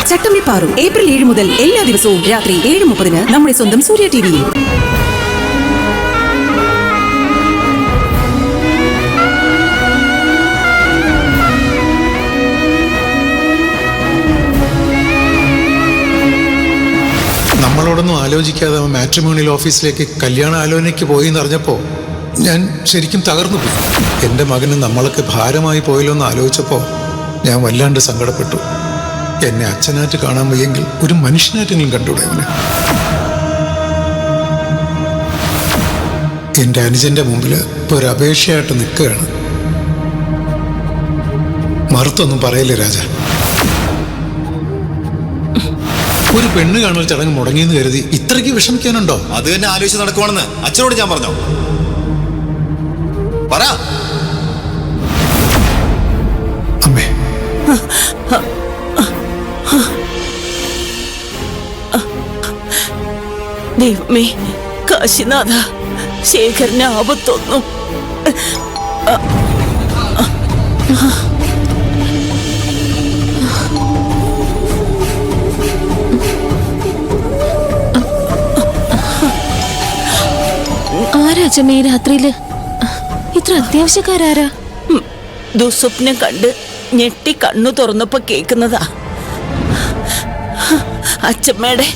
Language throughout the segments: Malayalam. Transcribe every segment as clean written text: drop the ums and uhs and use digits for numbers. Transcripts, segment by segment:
ചട്ടമ്പി പാറു ഏപ്രിൽ 7 മുതൽ എല്ലാ ദിവസവും രാത്രി 7:30 നമ്മുടെ സ്വന്തം സൂര്യ ടിവിയിൽ. നമ്മളോടൊന്നും ആലോചിക്കാതെ അവൻ മാട്രിമോണിയൽ ഓഫീസിലേക്ക് കല്യാണ ആലോചനയ്ക്ക് പോയി എന്നറിഞ്ഞപ്പോൾ ഞാൻ ശരിക്കും തകർന്നു പോയി. എൻ്റെ മകന് നമ്മളൊക്കെ ഭാരമായി പോയല്ലോ എന്ന് ആലോചിച്ചപ്പോൾ ഞാൻ വല്ലാണ്ട് സങ്കടപ്പെട്ടു. എന്നെ അച്ഛനായിട്ട് കാണാൻ വയ്യെങ്കിൽ ഒരു മനുഷ്യനായിട്ടെങ്കിലും കണ്ടുകൂടെ അവന്? എൻ്റെ അനുജൻ്റെ മുമ്പിൽ ഇപ്പോൾ ഒരു അപേക്ഷയായിട്ട് നിൽക്കുകയാണ്. മറുത്തൊന്നും പറയില്ലേ രാജ. ഒരു പെണ്ണ് കാണൽ ചടങ്ങ് മുടങ്ങിയെന്ന് കരുതി ഇത്രയ്ക്ക് വിഷമിക്കാനുണ്ടോ? അത് തന്നെ ആലോചിച്ച് നടക്കുവാണെന്ന് അച്ഛനോട് ഞാൻ പറഞ്ഞോ? പറ അമ്മേ. ദൈവമേ, കാശിനാഥ, ശേഖരന് ആപത്തൊന്നും. ആരാ അച്ഛമ്മേ രാത്രിയില്? ഇത്ര അത്യാവശ്യക്കാരാരാ? ദുസ്വപ്നം കണ്ട് ഞെട്ടി കണ്ണു തുറന്നപ്പോ കേക്കുന്നതാ. അച്ഛമ്മയുടെ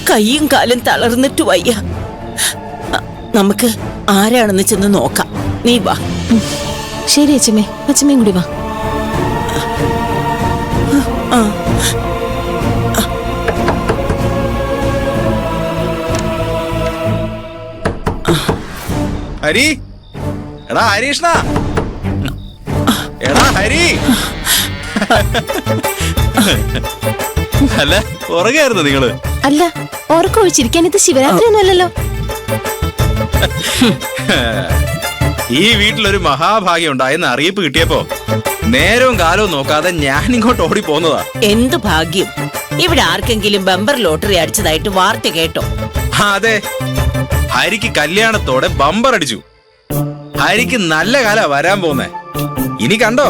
കൈയും കാലും തളർന്നിട്ട് വയ്യ. നമുക്ക് ആരാണെന്ന് ചെന്ന് നോക്കാം. നീ വാ. ശരി അച്ഛമ്മേ, അച്ഛമ്മയും കൂടി വാ. ഹരി, എടാ ഹരീഷ്ണ, എടാ ഹരി. അല്ല, ഉറങ്ങായിരുന്നു നിങ്ങള്? അല്ല, ഉറക്കൊഴിച്ചിരിക്കാൻ ഇത് ശിവരാത്രി ഒന്നും അല്ലല്ലോ. ഈ വീട്ടിലൊരു മഹാഭാഗ്യം ഉണ്ടായെന്ന് അറിയിപ്പ് കിട്ടിയപ്പോ നേരവും കാലവും നോക്കാതെ ഞാൻ ഇങ്ങോട്ട് ഓടി പോന്നതാ. എന്ത് ഭാഗ്യം! ഇവിടെ ആർക്കെങ്കിലും ബമ്പർ ലോട്ടറി അടിച്ചതായിട്ട് വാർത്ത കേട്ടോ? അതെ, ഹരിക്ക് കല്യാണത്തോടെ ബമ്പർ അടിച്ചു. ഹരിക്ക് നല്ല കാലാ വരാൻ പോന്നേ. ഇനി കണ്ടോ,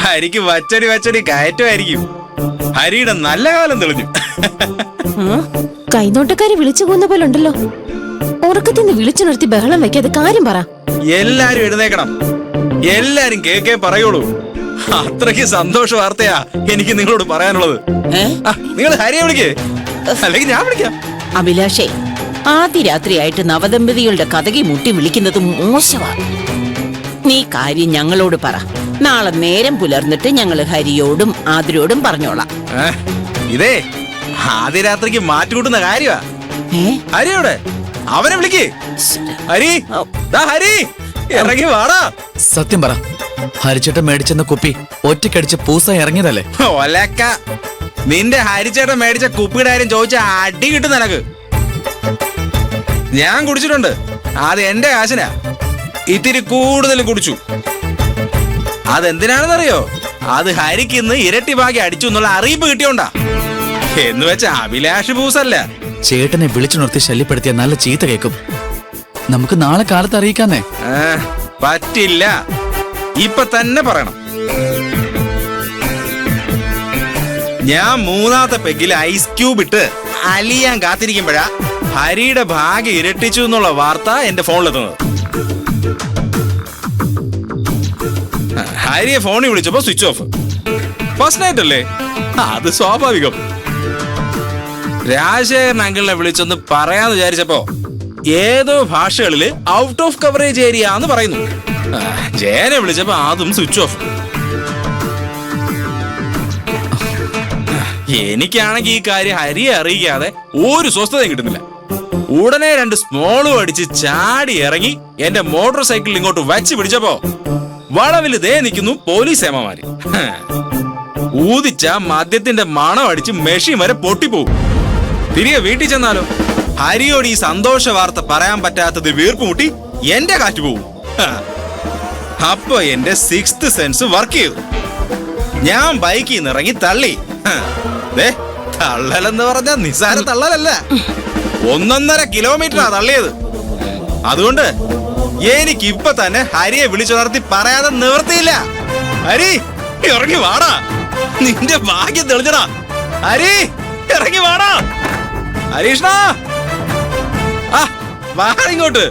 ഹരിക്ക് വച്ചടി വച്ചടി കയറ്റമായിരിക്കും. ഹരിയുടെ നല്ല കാലം തെളിഞ്ഞു. കൈനോട്ടക്കാരി വിളിച്ചു പോകുന്ന പോലെ ഉണ്ടല്ലോ. ഉറക്കത്തിന്ന് വിളിച്ചു നിർത്തി ബഹളം വെക്കാതെ കാര്യം പറ. എല്ലാരും എഴുന്നേക്കണം, എല്ലാരും കേക്കേ പറയുള്ളൂ. അത്രയ്ക്ക് സന്തോഷ വാർത്തയാ എനിക്ക് നിങ്ങളോട് പറയാനുള്ളത്. നിങ്ങൾ ഹരിയെ വിളിക്കേ, അല്ലെങ്കിൽ ഞാൻ വിളിക്കാം. അഭിലാഷേ, ആദ്യ രാത്രിയായിട്ട് നവദമ്പതികളുടെ കഥകി മുട്ടി വിളിക്കുന്നത് മോശമാണ്. നീ കാര്യം ഞങ്ങളോട് പറ. നാളെ നേരം പുലർന്നിട്ട് ഞങ്ങള് ഹരിയോടും ആതിരോടും പറഞ്ഞോളാം. ഇതേ ആദ്യ രാത്രിക്ക് മാറ്റുകൂട്ടുന്ന കാര്യമാ. ഹരിയോടെ അവനെ വിളിക്കേ. ഹരി, ഹരി ഇറങ്ങി വാടാ. സത്യം പറ, ഹരിച്ചേട്ടൻ മേടിച്ചെന്ന കുപ്പി ഒറ്റക്കടിച്ച് പൂസ ഇറങ്ങിയതല്ലേ? ഒലക്ക, നിന്റെ ഹരിച്ചേട്ടൻ മേടിച്ച കുപ്പിയുടെ കാര്യം ചോദിച്ച അടി കിട്ടും നിനക്ക്. ഞാൻ കുടിച്ചിട്ടുണ്ട്, അത് എന്റെ കാശിനാ. ഇത്തിരി കൂടുതൽ കുടിച്ചു. അതെന്തിനാണെന്നറിയോ? അത് ഹരിക്ക് ഇന്ന് ഇരട്ടി ഭാഗ്യം അടിച്ചു എന്നുള്ള അറിയിപ്പ് കിട്ടിയോണ്ടാ. എന്ന് വെച്ച അഭിലാഷ് പൂസല്ല. ചേട്ടനെ വിളിച്ചു നിർത്തി ശല്യപ്പെടുത്തിയ നല്ല ചീത്ത കേൾക്കും. നമുക്ക് നാളെ കാലത്ത് അറിയിക്കാന്നേ. പറ്റില്ല, ഇപ്പൊ തന്നെ പറയണം. ഞാൻ മൂന്നാമത്തെ പെഗ്ഗിൽ ഐസ് ക്യൂബ് ഇട്ട് അലിയാൻ കാത്തിരിക്കുമ്പോഴാ ഹരിയുടെ ഭാഗ്യം ഇരട്ടിച്ചു എന്നുള്ള വാർത്ത എന്റെ ഫോണിലെത്തുന്നത്. ഹരിയെ ഫോണിൽ വിളിച്ചപ്പോ സ്വിച്ച് ഓഫ്. ഫസ്റ്റ് നൈറ്റ് അല്ലേ, അത് സ്വാഭാവികം. രാജശേഖരൻ അങ്കിളിനെ വിളിച്ചൊന്ന് പറയാന്ന് വിചാരിച്ചപ്പോ ഏതോ ഭാഷകളില് ഔട്ട് ഓഫ് കവറേജ് ഏരിയ എന്ന് പറയുന്നു. ജയനെ വിളിച്ചപ്പോ അതും സ്വിച്ച് ഓഫ്. എനിക്കാണെങ്കിൽ ഈ കാര്യം ഹരിയെ അറിയിക്കാതെ ഒരു സ്വസ്ഥതയും കിട്ടുന്നില്ല. ഉടനെ 2 സ്മോളും അടിച്ച് ചാടി ഇറങ്ങി എന്റെ മോട്ടോർ സൈക്കിൾ ഇങ്ങോട്ട് വച്ച് പിടിച്ചപ്പോ വളവിൽ ദേ നിൽക്കുന്നു പോലീസ് ഏമാര്. ഊതിച്ച മദ്യത്തിന്റെ മണം അടിച്ച് മെഷീൻ വരെ പൊട്ടിപ്പോവും. തിരികെ വീട്ടിൽ ചെന്നാലോ ഹരിയോട് ഈ സന്തോഷ വാർത്ത പറയാൻ പറ്റാത്തത് വീർപ്പുമുട്ടി എന്റെ കാറ്റ് പോവും. അപ്പൊ എന്റെ 6th സെൻസ് വർക്ക് ചെയ്തു. ഞാൻ ബൈക്കിൽ നിന്ന് ഇറങ്ങി തള്ളി. തള്ളലെന്ന് പറഞ്ഞ നിസ്സാര തള്ളലല്ല, 1.5 കിലോമീറ്ററാ തള്ളിയത്. അതുകൊണ്ട് എനിക്ക് ഇപ്പൊ തന്നെ ഹരിയെ വിളിച്ചുണർത്തി പറയാതെ നിവർത്തിയില്ല. ഹരി ഇറങ്ങി വാടാ, നിന്റെ ഭാഗ്യം തെളിഞ്ഞടാ. ഹരി ഇറങ്ങി വാടാ. ഹരീഷ്ണ ആ വാ ഇങ്ങോട്ട്.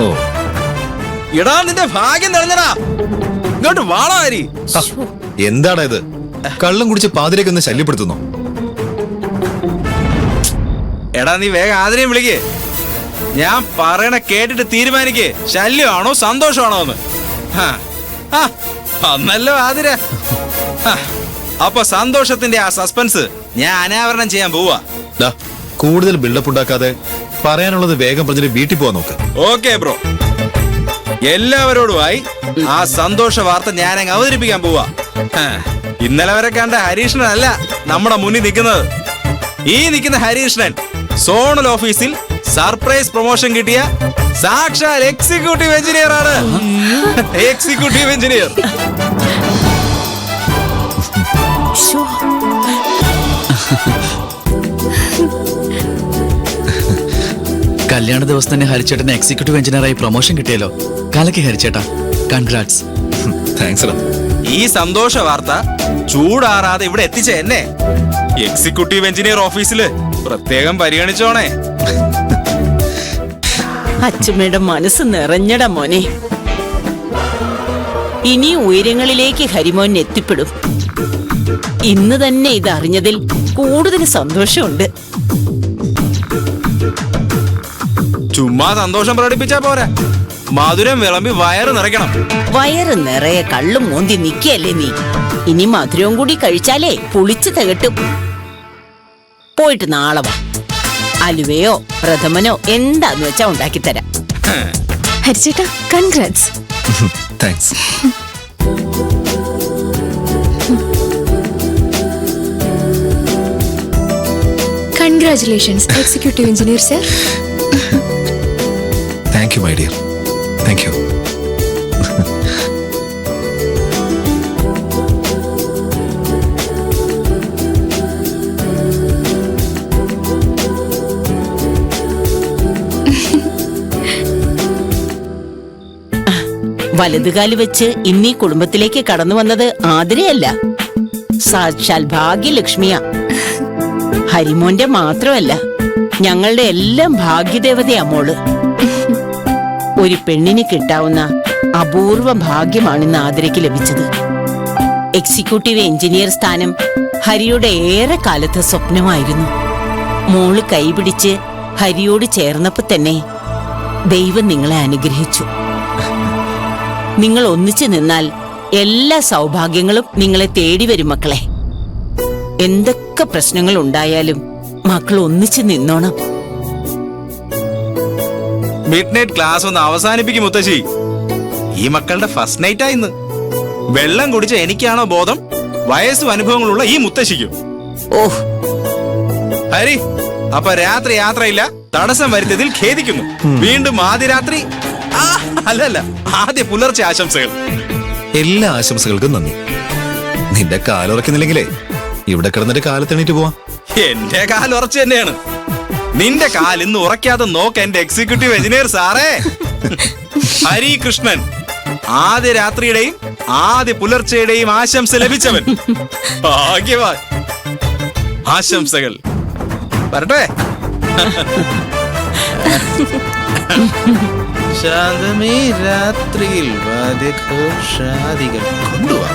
ഓ ഇടാ നിന്റെ ഭാഗ്യം തെളിഞ്ഞടാ, ഇങ്ങോട്ട് വാടാ ഹരി. എന്താടാ ഇത്? കള്ളം കുടിച്ച് പാതിരേക്ക് ഒന്ന് ശല്യപ്പെടുത്തുന്നു. എടാ നീ വേഗം ആതിരയും വിളിക്കേ. ഞാൻ പറയണ കേട്ടിട്ട് തീരുമാനിക്കേ, ശല്യമാണോ സന്തോഷമാണോ എന്ന്. അന്നല്ലോ ആതിര. അപ്പൊ സന്തോഷത്തിന്റെ ആ സസ്പെൻസ് ഞാൻ അനാവരണം ചെയ്യാൻ പോവാ. കൂടുതൽ ബിൽഡപ്പ് ഉണ്ടാക്കാതെ പറയാനുള്ളത് വേഗം പറഞ്ഞിട്ട് വീട്ടിൽ പോവാൻ നോക്ക്. Okay bro. എല്ലാവരോടുമായി ആ സന്തോഷ വാർത്ത ഞാൻ അങ്ങ് അവതരിപ്പിക്കാൻ പോവാ. ഇന്നലെ വരെ കണ്ട ഹരീഷ്ണനല്ല നമ്മുടെ മുന്നിൽ നിൽക്കുന്നത്. ഈ നിൽക്കുന്ന ഹരീഷ്ണൻ സോണൽ ഓഫീസിൽ സർപ്രൈസ് പ്രൊമോഷൻ കിട്ടിയ സാക്ഷാൽ എക്സിക്യൂട്ടീവ് എഞ്ചിനീയർ ആണ്. Executive engineer. കല്യാണ ദിവസം തന്നെ ഹരിച്ചേട്ടന് എക്സിക്യൂട്ടീവ് എഞ്ചിനീയറായി പ്രൊമോഷൻ കിട്ടിയല്ലോ. കാലക്ക് ഹരിച്ചേട്ടാ, കൺഗ്രാറ്റ്സ്. താങ്ക്സ്. ഈ സന്തോഷ വാർത്ത ചൂടാറാതെ ഇവിടെ എത്തിച്ച എന്നെ എക്സിക്യൂട്ടീവ് എഞ്ചിനീയർ ഓഫീസില് പ്രത്യേകം പരിഗണിച്ചോണേ. അച്ഛമ്മയുടെ മനസ്സ് നിറഞ്ഞട മോനെ. ഇനി ഉയരങ്ങളിലേക്ക് ഹരിമോൻ എത്തിപ്പെടും. ഇന്ന് തന്നെ ഇതറിഞ്ഞതിൽ കൂടുതൽ സന്തോഷമുണ്ട്. ചുമ്മാ സന്തോഷം പ്രകടിപ്പിച്ചാ പോരാ, മധുരം വിളമ്പി വയറ് നിറയ്ക്കണം. വയറ് നിറയെ കള്ളും മോന്തി നിക്കയല്ലേ നീ. ഇനി മധുരവും കൂടി കഴിച്ചാലേ പുളിച്ചു തികട്ടും. പോയിട്ട് നാളെ വാ. അലുവയോ പ്രഥമനോ എന്താന്ന് വെച്ചാ ഉണ്ടാക്കിത്തരാം. ഹരിച്ചേട്ടാ congrats. Thanks. Congratulations executive engineer sir. Thank you my dear. Thank you. വലതുകാല് വെച്ച് ഇന്നീ കുടുംബത്തിലേക്ക് കടന്നു വന്നത് ആതിരയല്ല, സാക്ഷാൽ ഭാഗ്യലക്ഷ്മിയാ. ഹരിമോന്റെ മാത്രമല്ല, ഞങ്ങളുടെ എല്ലാം ഭാഗ്യദേവതയാ മോള്. ഒരു പെണ്ണിന് കിട്ടാവുന്ന അപൂർവ ഭാഗ്യമാണിന്ന് ആതിരയ്ക്ക് ലഭിച്ചത്. എക്സിക്യൂട്ടീവ് എഞ്ചിനീയർ സ്ഥാനം ഹരിയുടെ ഏറെ കാലത്തെ സ്വപ്നമായിരുന്നു. മോള് കൈപിടിച്ച് ഹരിയോട് ചേർന്നപ്പോ തന്നെ ദൈവം നിങ്ങളെ അനുഗ്രഹിച്ചു. നിങ്ങൾ ഒന്നിച്ചു നിന്നാൽ എല്ലാ സൗഭാഗ്യങ്ങളും നിങ്ങളെ തേടി വരും മക്കളെ. എന്തൊക്കെ പ്രശ്നങ്ങൾ ഉണ്ടായാലും മക്കൾ ഒന്നിച്ചു നിന്നോണം. മിഡ് നൈറ്റ് ക്ലാസ് ഒന്ന് അവസാനിപ്പിക്കും മുത്തശ്ശി. ഈ മക്കളുടെ ഫസ്റ്റ് നൈറ്റാ ഇന്ന്. വെള്ളം കുടിച്ച എനിക്കാണോ ബോധം, വയസ്സും അനുഭവങ്ങളുള്ള ഈ മുത്തശ്ശിക്കും. ഓഹ്, ഹരി അപ്പൊ രാത്രി യാത്രയില്ല, തടസ്സം വരുത്തിയതിൽ ഖേദിക്കുന്നു. വീണ്ടും ആദ്യ രാത്രി അല്ലല്ല ആദ്യ പുലർച്ചെ ആശംസകൾ. എല്ലാ ആശംസകൾക്കും നന്ദി. നിന്റെ കാലുറക്കുന്നില്ലെങ്കിലേ ഇവിടെ കിടന്നിട്ട് കാലത്തെണീറ്റ് പോവാം. എന്റെ കാൽ ഉറച്ചു തന്നെയാണ്. നിന്റെ കാൽ ഇന്ന് ഉറക്കാതെ നോക്ക എന്റെ എക്സിക്യൂട്ടീവ് എഞ്ചിനീയർ സാറേ. ഹരി കൃഷ്ണൻ ആദ്യ രാത്രിയുടെയും ആദ്യ പുലർച്ചയുടെയും ആശംസ ലഭിച്ചവൻ. ഭാഗ്യവാൻ. ആശംസകൾ വരട്ടെ. ശാന്തമേ രാത്രിയിൽ വാദ്യഘോഷാദികൾ കൊണ്ടുവാ.